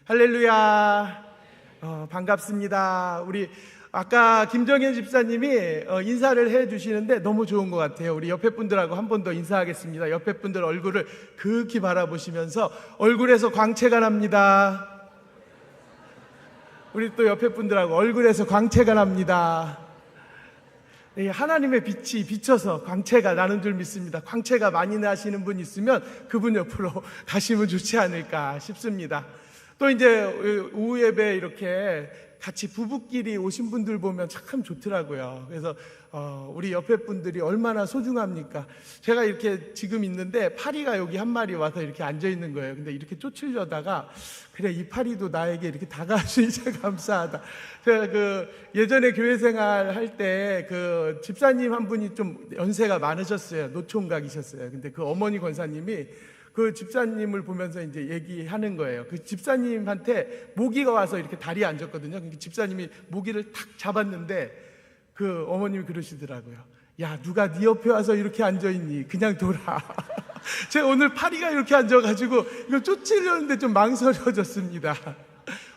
할렐루야. 반갑습니다. 우리 아까 김정현 집사님이 인사를 해주시는데 너무 좋은 것 같아요. 우리 옆에 분들하고 한 번 더 인사하겠습니다. 옆에 분들 얼굴을 극히 바라보시면서 얼굴에서 광채가 납니다. 우리 또 옆에 분들하고 얼굴에서 광채가 납니다. 하나님의 빛이 비쳐서 광채가 나는 줄 믿습니다. 광채가 많이 나시는 분 있으면 그분 옆으로 가시면 좋지 않을까 싶습니다. 또 이제 오후 예배 이렇게 같이 부부끼리 오신 분들 보면 참 좋더라고요. 그래서 우리 옆에 분들이 얼마나 소중합니까? 제가 이렇게 지금 있는데 파리가 여기 한 마리 와서 이렇게 앉아 있는 거예요. 근데 이렇게 쫓으려다가 그래, 이 파리도 나에게 이렇게 다가와서 이제 감사하다. 제가 예전에 교회 생활 할 때 집사님 한 분이 좀 연세가 많으셨어요. 노총각이셨어요. 근데 그 어머니 권사님이 그 집사님을 보면서 이제 얘기하는 거예요. 그 집사님한테 모기가 와서 이렇게 다리에 앉았거든요. 그러니까 집사님이 모기를 탁 잡았는데 그 어머님이 그러시더라고요. 야, 누가 네 옆에 와서 이렇게 앉아있니? 그냥 돌아. 제가 오늘 파리가 이렇게 앉아가지고 이걸 쫓으려는데 좀 망설여졌습니다.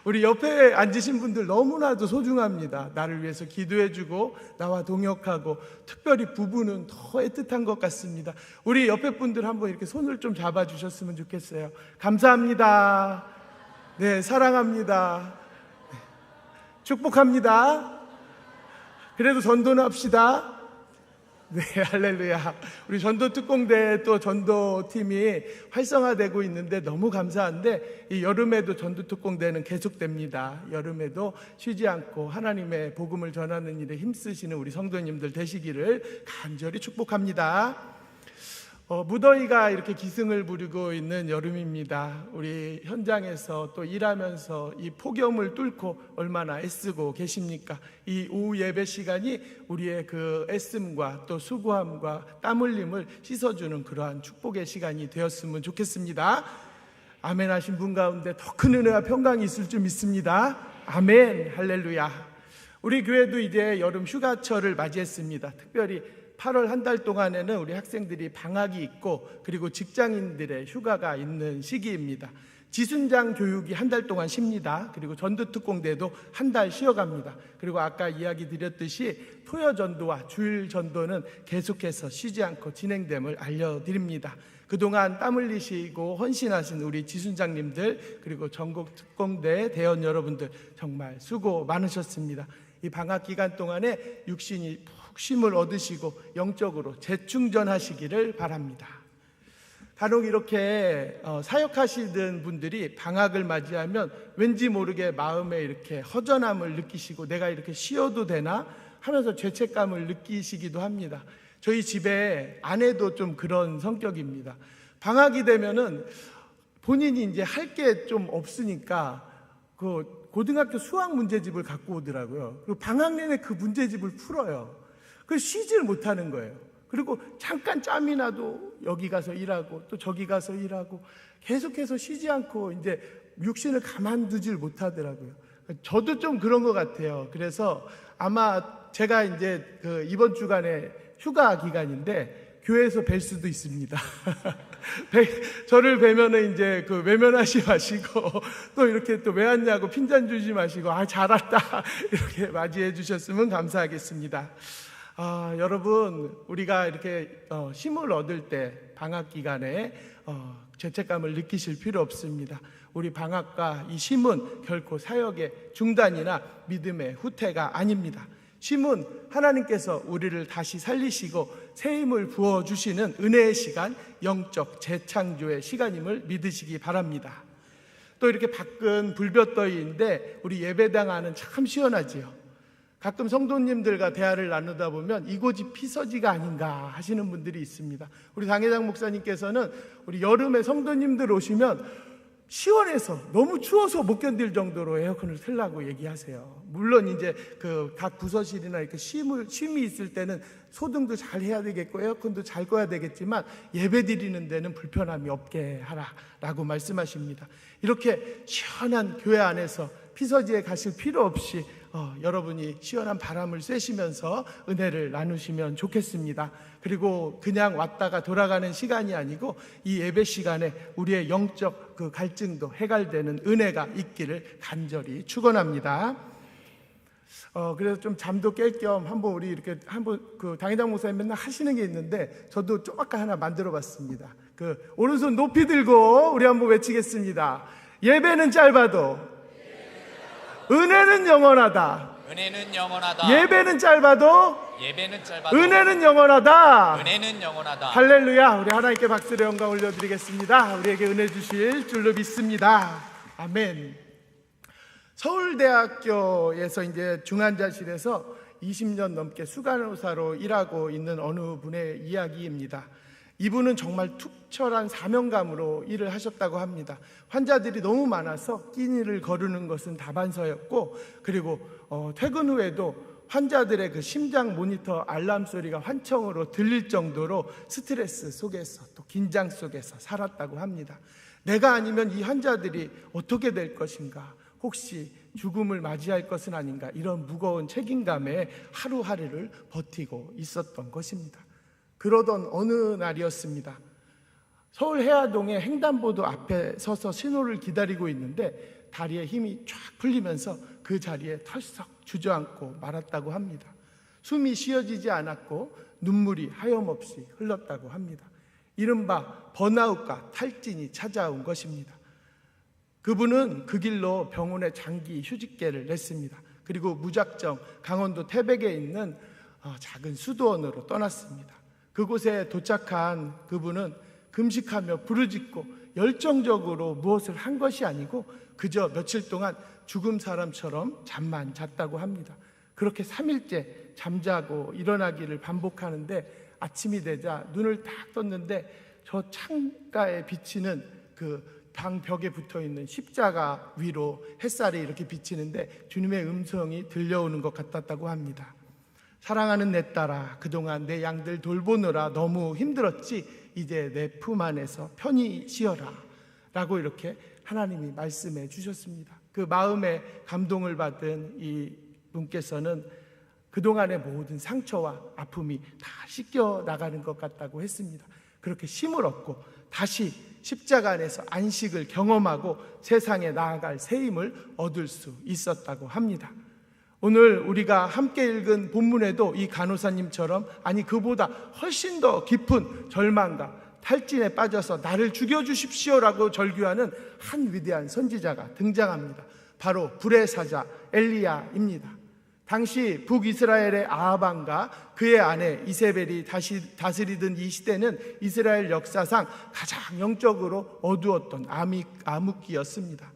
우리 옆에 앉으신 분들 너무나도 소중합니다. 나를 위해서 기도해주고 나와 동역하고, 특별히 부부는 더 애틋한 것 같습니다. 우리 옆에 분들 한번 이렇게 손을 좀 잡아주셨으면 좋겠어요. 감사합니다. 네, 사랑합니다. 네, 축복합니다. 그래도 전도는 합시다. 네, 할렐루야. 우리 전도 특공대 또 전도팀이 활성화되고 있는데 너무 감사한데, 이 여름에도 전도 특공대는 계속됩니다. 여름에도 쉬지 않고 하나님의 복음을 전하는 일에 힘쓰시는 우리 성도님들 되시기를 간절히 축복합니다. 무더위가 이렇게 기승을 부리고 있는 여름입니다. 우리 현장에서 또 일하면서 이 폭염을 뚫고 얼마나 애쓰고 계십니까? 이 오후 예배 시간이 우리의 그 애씀과 또 수고함과 땀 흘림을 씻어주는 그러한 축복의 시간이 되었으면 좋겠습니다. 아멘 하신 분 가운데 더 큰 은혜와 평강이 있을 줄 믿습니다. 아멘. 할렐루야. 우리 교회도 이제 여름 휴가철을 맞이했습니다. 특별히 8월 한 달 동안에는 우리 학생들이 방학이 있고, 그리고 직장인들의 휴가가 있는 시기입니다. 지순장 교육이 한 달 동안 쉽니다. 그리고 전도특공대도 한 달 쉬어갑니다. 그리고 아까 이야기 드렸듯이 토요 전도와 주일 전도는 계속해서 쉬지 않고 진행됨을 알려드립니다. 그동안 땀 흘리시고 헌신하신 우리 지순장님들, 그리고 전국 특공대 대원 여러분들 정말 수고 많으셨습니다. 이 방학 기간 동안에 육신이 쉼을 얻으시고 영적으로 재충전하시기를 바랍니다. 간혹 이렇게 사역하시는 분들이 방학을 맞이하면 왠지 모르게 마음에 이렇게 허전함을 느끼시고, 내가 이렇게 쉬어도 되나 하면서 죄책감을 느끼시기도 합니다. 저희 집에 아내도 좀 그런 성격입니다. 방학이 되면은 본인이 이제 할 게 좀 없으니까 그 고등학교 수학 문제집을 갖고 오더라고요. 그리고 방학 내내 그 문제집을 풀어요. 그래서 쉬지를 못하는 거예요. 그리고 잠깐 짬이 나도 여기 가서 일하고 또 저기 가서 일하고 계속해서 쉬지 않고 이제 육신을 가만두질 못하더라고요. 저도 좀 그런 것 같아요. 그래서 아마 제가 이제 이번 주간에 휴가 기간인데 교회에서 뵐 수도 있습니다. 저를 뵈면은 이제 외면하지 마시고, 또 이렇게 또 왜 왔냐고 핀잔 주지 마시고, 잘 왔다 이렇게 맞이해 주셨으면 감사하겠습니다. 여러분, 우리가 이렇게 힘을 얻을 때 방학 기간에 죄책감을 느끼실 필요 없습니다. 우리 방학과 이 쉼은 결코 사역의 중단이나 믿음의 후퇴가 아닙니다. 쉼은 하나님께서 우리를 다시 살리시고 새 힘을 부어주시는 은혜의 시간, 영적 재창조의 시간임을 믿으시기 바랍니다. 또 이렇게 밖은 불볕더위인데 우리 예배당 안은 참 시원하지요. 가끔 성도님들과 대화를 나누다 보면 이곳이 피서지가 아닌가 하시는 분들이 있습니다. 우리 당회장 목사님께서는 우리 여름에 성도님들 오시면 시원해서 너무 추워서 못 견딜 정도로 에어컨을 틀라고 얘기하세요. 물론 이제 각 부서실이나 이렇게 쉼이 있을 때는 소등도 잘 해야 되겠고 에어컨도 잘 꺼야 되겠지만 예배 드리는 데는 불편함이 없게 하라라고 말씀하십니다. 이렇게 시원한 교회 안에서 피서지에 가실 필요 없이 여러분이 시원한 바람을 쐬시면서 은혜를 나누시면 좋겠습니다. 그리고 그냥 왔다가 돌아가는 시간이 아니고 이 예배 시간에 우리의 영적 그 갈증도 해갈되는 은혜가 있기를 간절히 축원합니다. 그래서 좀 잠도 깰 겸 한번 우리 이렇게 한번 그 당회장 목사님 맨날 하시는 게 있는데 저도 조금 하나 만들어 봤습니다. 그 오른손 높이 들고 우리 한번 외치겠습니다. 예배는 짧아도 은혜는 영원하다. 은혜는 영원하다. 예배는 짧아도 은혜는 영원하다. 은혜는 영원하다. 할렐루야. 우리 하나님께 박수를 영광 올려드리겠습니다. 우리에게 은혜 주실 줄로 믿습니다. 아멘. 서울대학교에서 이제 중환자실에서 20년 넘게 수간호사로 일하고 있는 어느 분의 이야기입니다. 이분은 정말 투철한 사명감으로 일을 하셨다고 합니다. 환자들이 너무 많아서 끼니를 거르는 것은 다반사였고, 그리고 퇴근 후에도 환자들의 그 심장 모니터 알람 소리가 환청으로 들릴 정도로 스트레스 속에서 또 긴장 속에서 살았다고 합니다. 내가 아니면 이 환자들이 어떻게 될 것인가, 혹시 죽음을 맞이할 것은 아닌가, 이런 무거운 책임감에 하루하루를 버티고 있었던 것입니다. 그러던 어느 날이었습니다. 서울 해화동의 횡단보도 앞에 서서 신호를 기다리고 있는데 다리에 힘이 쫙 풀리면서 그 자리에 털썩 주저앉고 말았다고 합니다. 숨이 쉬어지지 않았고 눈물이 하염없이 흘렀다고 합니다. 이른바 번아웃과 탈진이 찾아온 것입니다. 그분은 그 길로 병원에 장기 휴직계를 냈습니다. 그리고 무작정 강원도 태백에 있는 작은 수도원으로 떠났습니다. 그곳에 도착한 그분은 금식하며 부르짖고 열정적으로 무엇을 한 것이 아니고 그저 며칠 동안 죽은 사람처럼 잠만 잤다고 합니다. 그렇게 3일째 잠자고 일어나기를 반복하는데 아침이 되자 눈을 딱 떴는데 저 창가에 비치는 그 방 벽에 붙어있는 십자가 위로 햇살이 이렇게 비치는데 주님의 음성이 들려오는 것 같았다고 합니다. 사랑하는 내 딸아, 그동안 내 양들 돌보느라 너무 힘들었지? 이제 내 품 안에서 편히 쉬어라 라고 이렇게 하나님이 말씀해 주셨습니다. 그 마음에 감동을 받은 이 분께서는 그동안의 모든 상처와 아픔이 다 씻겨 나가는 것 같다고 했습니다. 그렇게 힘을 얻고 다시 십자가 안에서 안식을 경험하고 세상에 나아갈 새 힘을 얻을 수 있었다고 합니다. 오늘 우리가 함께 읽은 본문에도 이 간호사님처럼, 아니 그보다 훨씬 더 깊은 절망과 탈진에 빠져서 나를 죽여주십시오라고 절규하는 한 위대한 선지자가 등장합니다. 바로 불의 사자 엘리야입니다. 당시 북이스라엘의 아합왕과 그의 아내 이세벨이 다스리던 이 시대는 이스라엘 역사상 가장 영적으로 어두웠던 암흑기였습니다.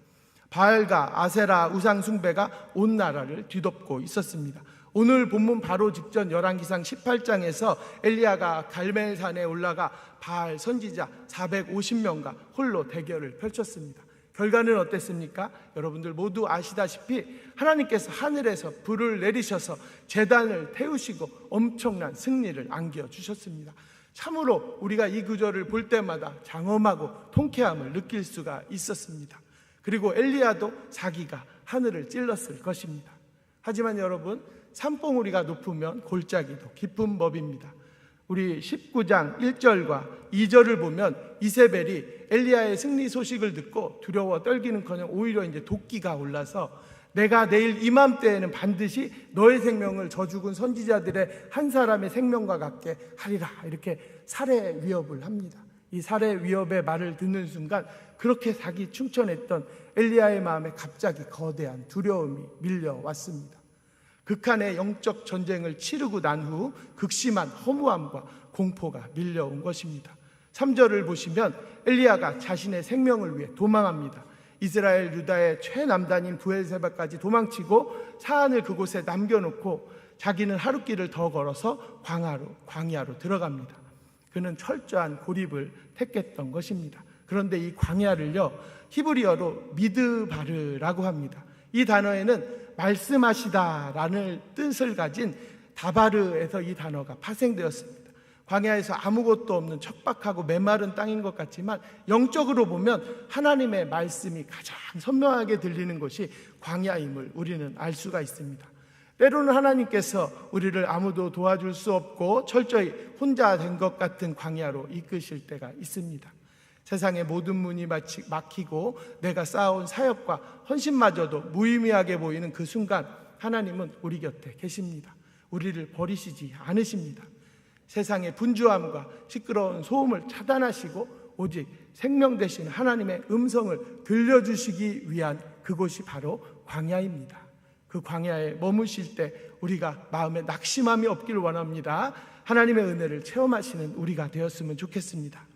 바알과 아세라 우상 숭배가 온 나라를 뒤덮고 있었습니다. 오늘 본문 바로 직전 열왕기상 18장에서 엘리야가 갈멜산에 올라가 바알 선지자 450명과 홀로 대결을 펼쳤습니다. 결과는 어땠습니까? 여러분들 모두 아시다시피 하나님께서 하늘에서 불을 내리셔서 제단을 태우시고 엄청난 승리를 안겨주셨습니다. 참으로 우리가 이 구절을 볼 때마다 장엄하고 통쾌함을 느낄 수가 있었습니다. 그리고 엘리야도 자기가 하늘을 찔렀을 것입니다. 하지만 여러분, 산봉우리가 높으면 골짜기도 깊은 법입니다. 우리 19장 1절과 2절을 보면 이세벨이 엘리야의 승리 소식을 듣고 두려워 떨기는커녕 오히려 이제 도끼가 올라서 내가 내일 이맘때에는 반드시 너의 생명을 저 죽은 선지자들의 한 사람의 생명과 같게 하리라, 이렇게 살해 위협을 합니다. 이 살해 위협의 말을 듣는 순간 그렇게 사기 충천했던 엘리야의 마음에 갑자기 거대한 두려움이 밀려왔습니다. 극한의 영적 전쟁을 치르고 난 후 극심한 허무함과 공포가 밀려온 것입니다. 3절을 보시면 엘리야가 자신의 생명을 위해 도망합니다. 이스라엘 유다의 최남단인 브엘세바까지 도망치고 사안을 그곳에 남겨놓고 자기는 하룻길을 더 걸어서 광야로 들어갑니다. 그는 철저한 고립을 택했던 것입니다. 그런데 이 광야를요, 히브리어로 미드바르라고 합니다. 이 단어에는 말씀하시다라는 뜻을 가진 다바르에서 이 단어가 파생되었습니다. 광야에서 아무것도 없는 척박하고 메마른 땅인 것 같지만 영적으로 보면 하나님의 말씀이 가장 선명하게 들리는 곳이 광야임을 우리는 알 수가 있습니다. 때로는 하나님께서 우리를 아무도 도와줄 수 없고 철저히 혼자 된 것 같은 광야로 이끄실 때가 있습니다. 세상의 모든 문이 막히고 내가 쌓아온 사역과 헌신마저도 무의미하게 보이는 그 순간 하나님은 우리 곁에 계십니다. 우리를 버리시지 않으십니다. 세상의 분주함과 시끄러운 소음을 차단하시고 오직 생명 되신 하나님의 음성을 들려주시기 위한 그곳이 바로 광야입니다. 그 광야에 머무실 때 우리가 마음에 낙심함이 없길 원합니다. 하나님의 은혜를 체험하시는 우리가 되었으면 좋겠습니다.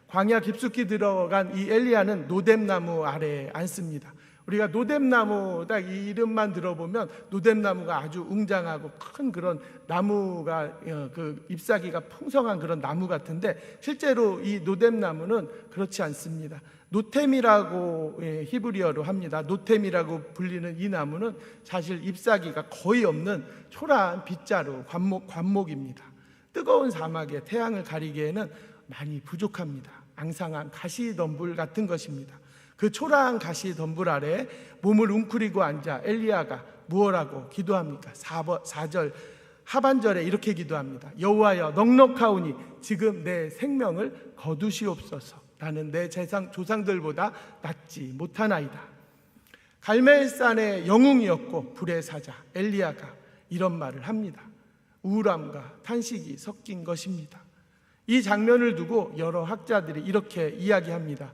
광야 깊숙이 들어간 이 엘리야는 노뎀나무 아래에 앉습니다. 우리가 노뎀나무 딱 이 이름만 들어보면 노뎀나무가 아주 웅장하고 큰 그런 나무가 그 잎사귀가 풍성한 그런 나무 같은데 실제로 이 노뎀나무는 그렇지 않습니다. 노템이라고 히브리어로 합니다. 노템이라고 불리는 이 나무는 사실 잎사귀가 거의 없는 초라한 빗자루 관목입니다. 뜨거운 사막에 태양을 가리기에는 많이 부족합니다. 앙상한 가시덤불 같은 것입니다. 그 초라한 가시덤불 아래 몸을 웅크리고 앉아 엘리야가 무엇라고 기도합니까? 4절 하반절에 이렇게 기도합니다. 여호와여 넉넉하오니 지금 내 생명을 거두시옵소서. 나는 내 조상들보다 낫지 못하나이다. 갈멜산의 영웅이었고 불의 사자 엘리야가 이런 말을 합니다. 우울함과 탄식이 섞인 것입니다. 이 장면을 두고 여러 학자들이 이렇게 이야기합니다.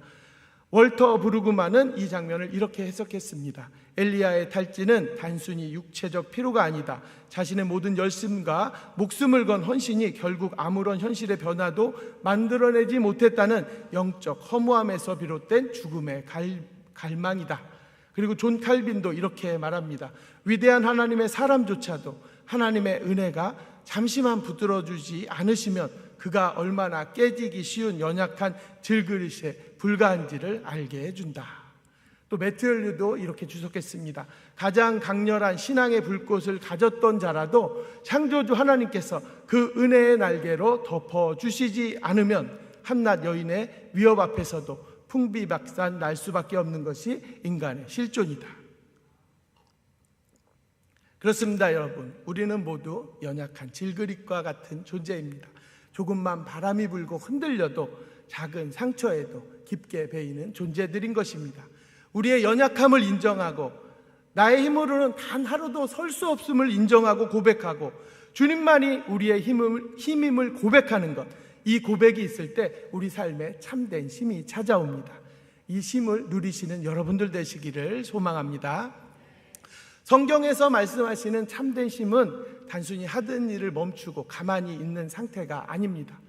월터 브루그만은 이 장면을 이렇게 해석했습니다. 엘리야의 탈진은 단순히 육체적 피로가 아니다. 자신의 모든 열심과 목숨을 건 헌신이 결국 아무런 현실의 변화도 만들어내지 못했다는 영적 허무함에서 비롯된 죽음의 갈망이다. 그리고 존 칼빈도 이렇게 말합니다. 위대한 하나님의 사람조차도 하나님의 은혜가 잠시만 붙들어주지 않으시면 그가 얼마나 깨지기 쉬운 연약한 질그릇에 불과한지를 알게 해준다. 또 매트리도 이렇게 주석했습니다. 가장 강렬한 신앙의 불꽃을 가졌던 자라도 창조주 하나님께서 그 은혜의 날개로 덮어주시지 않으면 한낱 여인의 위협 앞에서도 풍비박산 날 수밖에 없는 것이 인간의 실존이다. 그렇습니다, 여러분. 우리는 모두 연약한 질그릇과 같은 존재입니다. 조금만 바람이 불고 흔들려도 작은 상처에도 깊게 베이는 존재들인 것입니다. 우리의 연약함을 인정하고 나의 힘으로는 단 하루도 설 수 없음을 인정하고 고백하고 주님만이 우리의 힘임을 고백하는 것, 이 고백이 있을 때 우리 삶에 참된 쉼이 찾아옵니다. 이 쉼을 누리시는 여러분들 되시기를 소망합니다. 성경에서 말씀하시는 참된 쉼은 단순히 하던 일을 멈추고 가만히 있는 상태가 아닙니다.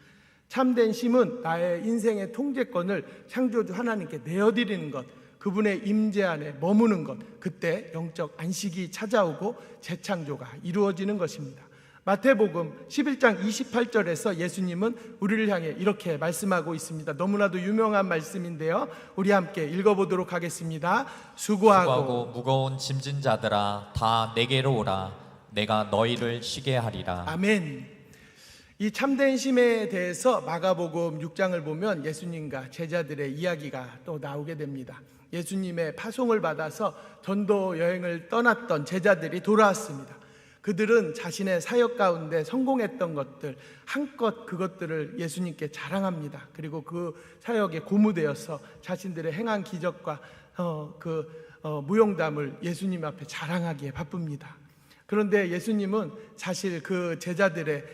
참된 쉼은 나의 인생의 통제권을 창조주 하나님께 내어드리는 것, 그분의 임재 안에 머무는 것, 그때 영적 안식이 찾아오고 재창조가 이루어지는 것입니다. 마태복음 11장 28절에서 예수님은 우리를 향해 이렇게 말씀하고 있습니다. 너무나도 유명한 말씀인데요, 우리 함께 읽어보도록 하겠습니다. 수고하고 무거운 짐진 자들아 다 내게로 오라. 내가 너희를 쉬게 하리라. 아멘. 이 참된 쉼에 대해서 마가복음 6장을 보면 예수님과 제자들의 이야기가 또 나오게 됩니다. 예수님의 파송을 받아서 전도 여행을 떠났던 제자들이 돌아왔습니다. 그들은 자신의 사역 가운데 성공했던 것들, 한껏 그것들을 예수님께 자랑합니다. 그리고 그 사역에 고무되어서 자신들의 행한 기적과 무용담을 예수님 앞에 자랑하기에 바쁩니다. 그런데 예수님은 사실 그 제자들의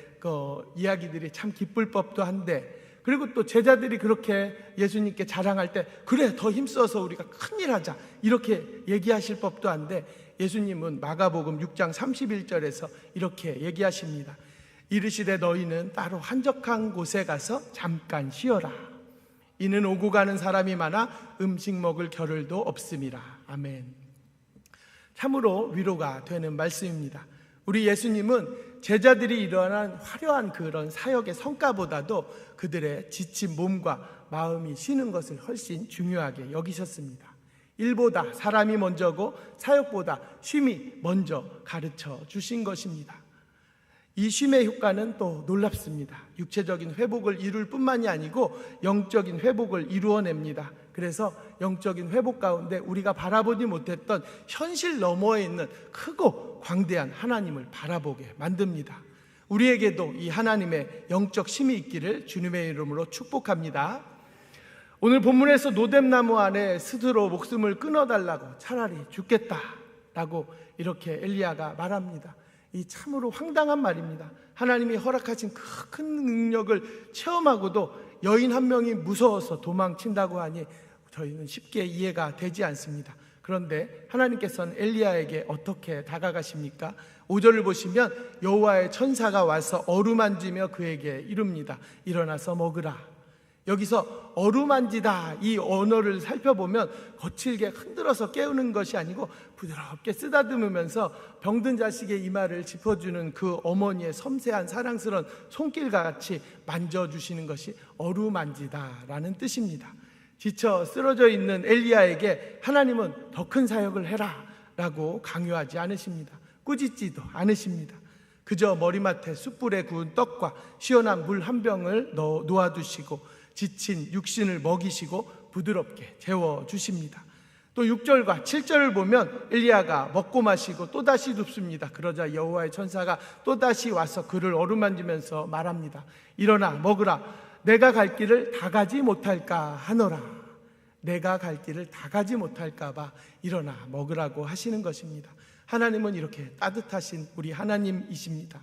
이야기들이 참 기쁠 법도 한데, 그리고 또 제자들이 그렇게 예수님께 자랑할 때 그래 더 힘써서 우리가 큰일 하자 이렇게 얘기하실 법도 한데, 예수님은 마가복음 6장 31절에서 이렇게 얘기하십니다. 이르시되 너희는 따로 한적한 곳에 가서 잠깐 쉬어라. 이는 오고 가는 사람이 많아 음식 먹을 겨를도 없음이라. 아멘. 참으로 위로가 되는 말씀입니다. 우리 예수님은 제자들이 일어난 화려한 그런 사역의 성과보다도 그들의 지친 몸과 마음이 쉬는 것을 훨씬 중요하게 여기셨습니다. 일보다 사람이 먼저고 사역보다 쉼이 먼저 가르쳐 주신 것입니다. 이 쉼의 효과는 또 놀랍습니다. 육체적인 회복을 이룰 뿐만이 아니고 영적인 회복을 이루어냅니다. 그래서 영적인 회복 가운데 우리가 바라보지 못했던 현실 너머에 있는 크고 광대한 하나님을 바라보게 만듭니다. 우리에게도 이 하나님의 영적 쉼이 있기를 주님의 이름으로 축복합니다. 오늘 본문에서 노뎀나무 안에 스스로 목숨을 끊어달라고 차라리 죽겠다라고 이렇게 엘리야가 말합니다. 이 참으로 황당한 말입니다. 하나님이 허락하신 큰 능력을 체험하고도 여인 한 명이 무서워서 도망친다고 하니 저희는 쉽게 이해가 되지 않습니다. 그런데 하나님께서는 엘리야에게 어떻게 다가가십니까? 5절을 보시면 여호와의 천사가 와서 어루만지며 그에게 이릅니다. 일어나서 먹으라. 여기서 어루만지다 이 언어를 살펴보면 거칠게 흔들어서 깨우는 것이 아니고 부드럽게 쓰다듬으면서 병든 자식의 이마를 짚어주는 그 어머니의 섬세한 사랑스러운 손길과 같이 만져주시는 것이 어루만지다라는 뜻입니다. 지쳐 쓰러져 있는 엘리야에게 하나님은 더 큰 사역을 해라 라고 강요하지 않으십니다. 꾸짖지도 않으십니다. 그저 머리맡에 숯불에 구운 떡과 시원한 물 한 병을 놓아두시고 지친 육신을 먹이시고 부드럽게 재워주십니다. 또 6절과 7절을 보면 엘리야가 먹고 마시고 또다시 눕습니다. 그러자 여호와의 천사가 또다시 와서 그를 어루만지면서 말합니다. 일어나 먹으라. 내가 갈 길을 다 가지 못할까 하노라. 내가 갈 길을 다 가지 못할까 봐 일어나 먹으라고 하시는 것입니다. 하나님은 이렇게 따뜻하신 우리 하나님이십니다.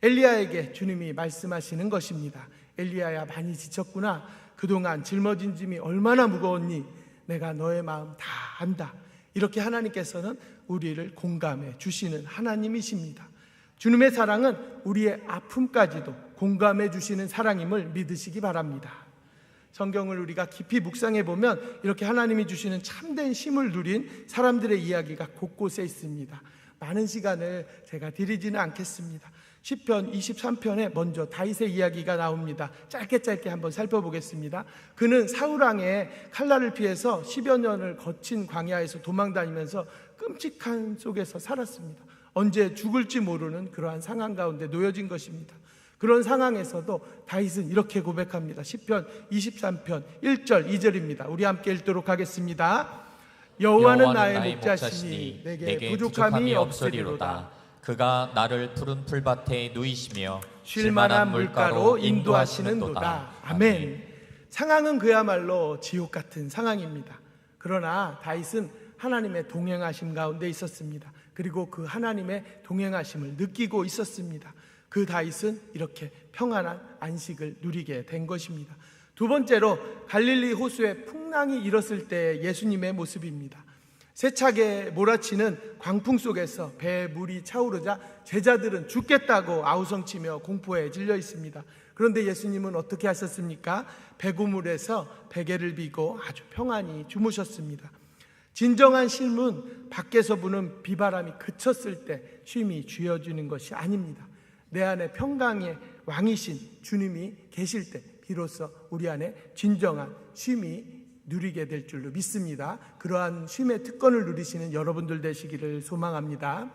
엘리야에게 주님이 말씀하시는 것입니다. 엘리야야, 많이 지쳤구나. 그동안 짊어진 짐이 얼마나 무거웠니? 내가 너의 마음 다 안다. 이렇게 하나님께서는 우리를 공감해 주시는 하나님이십니다. 주님의 사랑은 우리의 아픔까지도 공감해 주시는 사랑임을 믿으시기 바랍니다. 성경을 우리가 깊이 묵상해 보면 이렇게 하나님이 주시는 참된 쉼을 누린 사람들의 이야기가 곳곳에 있습니다. 많은 시간을 제가 드리지는 않겠습니다. 시편 23편에 먼저 다윗의 이야기가 나옵니다. 짧게 한번 살펴보겠습니다. 그는 사울왕의 칼날을 피해서 10여 년을 거친 광야에서 도망다니면서 끔찍한 속에서 살았습니다. 언제 죽을지 모르는 그러한 상황 가운데 놓여진 것입니다. 그런 상황에서도 다윗은 이렇게 고백합니다. 시편 23편 1절 2절입니다. 우리 함께 읽도록 하겠습니다. 여호와는 나의 목자시니 내게 부족함이 없으리로다. 그가 나를 푸른 풀밭에 누이시며 쉴만한 물가로 인도하시는도다. 아멘. 상황은 그야말로 지옥 같은 상황입니다. 그러나 다윗은 하나님의 동행하심 가운데 있었습니다. 그리고 그 하나님의 동행하심을 느끼고 있었습니다. 그 다윗은 이렇게 평안한 안식을 누리게 된 것입니다. 두 번째로 갈릴리 호수에 풍랑이 일었을 때 예수님의 모습입니다. 세차게 몰아치는 광풍 속에서 배에 물이 차오르자 제자들은 죽겠다고 아우성치며 공포에 질려 있습니다. 그런데 예수님은 어떻게 하셨습니까? 배구물에서 베개를 비고 아주 평안히 주무셨습니다. 진정한 쉼은 밖에서 부는 비바람이 그쳤을 때 쉼이 쥐어지는 것이 아닙니다. 내 안에 평강의 왕이신 주님이 계실 때 비로소 우리 안에 진정한 쉼이 누리게 될 줄로 믿습니다. 그러한 쉼의 특권을 누리시는 여러분들 되시기를 소망합니다.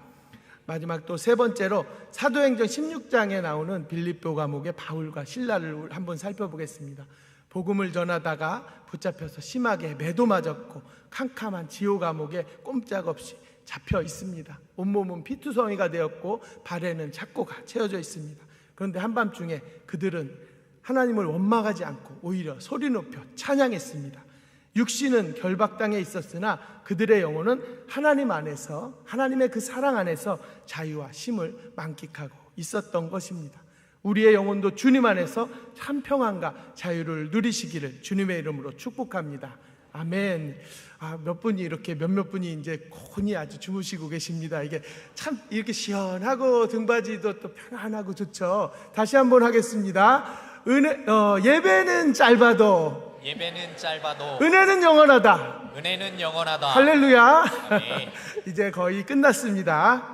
마지막 또 세 번째로 사도행전 16장에 나오는 빌립보 감옥의 바울과 실라를 한번 살펴보겠습니다. 복음을 전하다가 붙잡혀서 심하게 매도 맞았고 캄캄한 지옥 감옥에 꼼짝없이 잡혀 있습니다. 온몸은 피투성이가 되었고 발에는 착고가 채워져 있습니다. 그런데 한밤중에 그들은 하나님을 원망하지 않고 오히려 소리 높여 찬양했습니다. 육신은 결박당해 있었으나 그들의 영혼은 하나님 안에서, 하나님의 그 사랑 안에서 자유와 쉼을 만끽하고 있었던 것입니다. 우리의 영혼도 주님 안에서 참 평안과 자유를 누리시기를 주님의 이름으로 축복합니다. 아멘. 몇 분이 이렇게 몇몇 분이 이제 곤히 아주 주무시고 계십니다. 이게 참 이렇게 시원하고 등받이도 또 편안하고 좋죠. 다시 한번 하겠습니다. 예배는 짧아도 은혜는 영원하다. 은혜는 영원하다. 할렐루야. 아멘. 이제 거의 끝났습니다.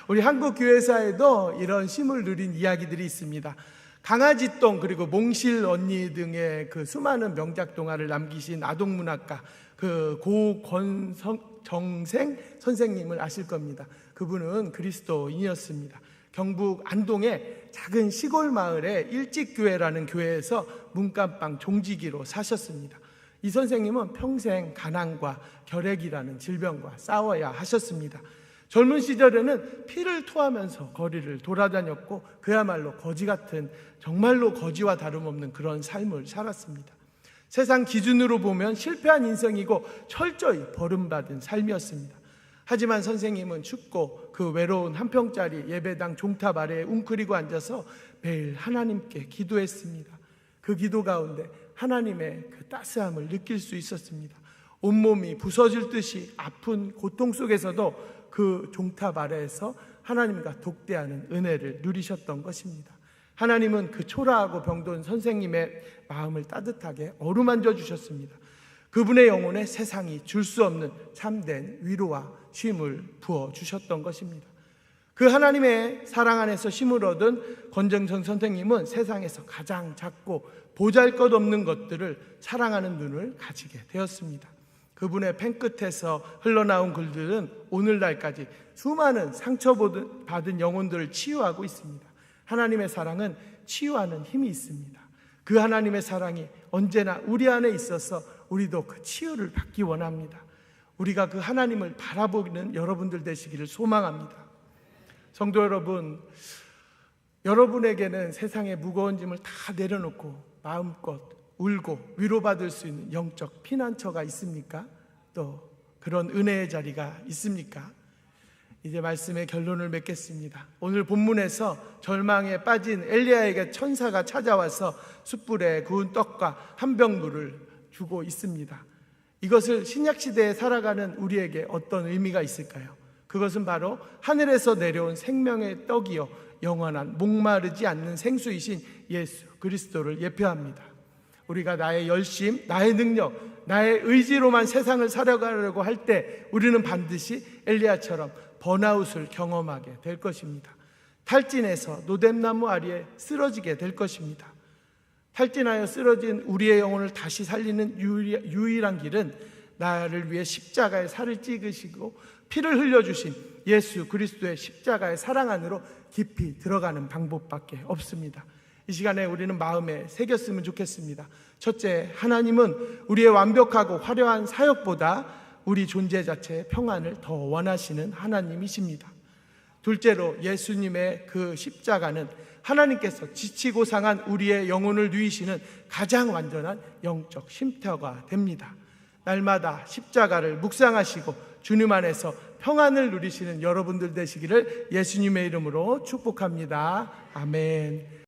우리 한국 교회사에도 이런 쉼을 누린 이야기들이 있습니다. 강아지똥 그리고 몽실 언니 등의 그 수많은 명작 동화를 남기신 아동문학가 그 고권정생 선생님을 아실 겁니다. 그분은 그리스도인이었습니다. 경북 안동의 작은 시골 마을의 일찍교회라는 교회에서 문간방 종지기로 사셨습니다. 이 선생님은 평생 가난과 결핵이라는 질병과 싸워야 하셨습니다. 젊은 시절에는 피를 토하면서 거리를 돌아다녔고 그야말로 거지 같은, 정말로 거지와 다름없는 그런 삶을 살았습니다. 세상 기준으로 보면 실패한 인생이고 철저히 버림받은 삶이었습니다. 하지만 선생님은 춥고 그 외로운 한 평짜리 예배당 종탑 아래에 웅크리고 앉아서 매일 하나님께 기도했습니다. 그 기도 가운데 하나님의 그 따스함을 느낄 수 있었습니다. 온몸이 부서질 듯이 아픈 고통 속에서도 그 종탑 아래에서 하나님과 독대하는 은혜를 누리셨던 것입니다. 하나님은 그 초라하고 병든 선생님의 마음을 따뜻하게 어루만져 주셨습니다. 그분의 영혼에 세상이 줄 수 없는 참된 위로와 쉼을 부어주셨던 것입니다. 그 하나님의 사랑 안에서 쉼을 얻은 권정선 선생님은 세상에서 가장 작고 보잘것없는 것들을 사랑하는 눈을 가지게 되었습니다. 그분의 펜끝에서 흘러나온 글들은 오늘날까지 수많은 상처받은 영혼들을 치유하고 있습니다. 하나님의 사랑은 치유하는 힘이 있습니다. 그 하나님의 사랑이 언제나 우리 안에 있어서 우리도 그 치유를 받기 원합니다. 우리가 그 하나님을 바라보는 여러분들 되시기를 소망합니다. 성도 여러분, 여러분에게는 세상의 무거운 짐을 다 내려놓고 마음껏 울고 위로받을 수 있는 영적 피난처가 있습니까? 또 그런 은혜의 자리가 있습니까? 이제 말씀의 결론을 맺겠습니다. 오늘 본문에서 절망에 빠진 엘리야에게 천사가 찾아와서 숯불에 구운 떡과 한 병 물을 주고 있습니다. 이것을 신약시대에 살아가는 우리에게 어떤 의미가 있을까요? 그것은 바로 하늘에서 내려온 생명의 떡이요 영원한 목마르지 않는 생수이신 예수 그리스도를 예표합니다. 우리가 나의 열심, 나의 능력, 나의 의지로만 세상을 살아가려고 할 때 우리는 반드시 엘리야처럼 번아웃을 경험하게 될 것입니다. 탈진해서 노뎀나무 아래에 쓰러지게 될 것입니다. 탈진하여 쓰러진 우리의 영혼을 다시 살리는 유일한 길은 나를 위해 십자가에 살을 찍으시고 피를 흘려주신 예수 그리스도의 십자가의 사랑 안으로 깊이 들어가는 방법밖에 없습니다. 이 시간에 우리는 마음에 새겼으면 좋겠습니다. 첫째, 하나님은 우리의 완벽하고 화려한 사역보다 우리 존재 자체의 평안을 더 원하시는 하나님이십니다. 둘째로, 예수님의 그 십자가는 하나님께서 지치고 상한 우리의 영혼을 누이시는 가장 완전한 영적 쉼터가 됩니다. 날마다 십자가를 묵상하시고 주님 안에서 평안을 누리시는 여러분들 되시기를 예수님의 이름으로 축복합니다. 아멘.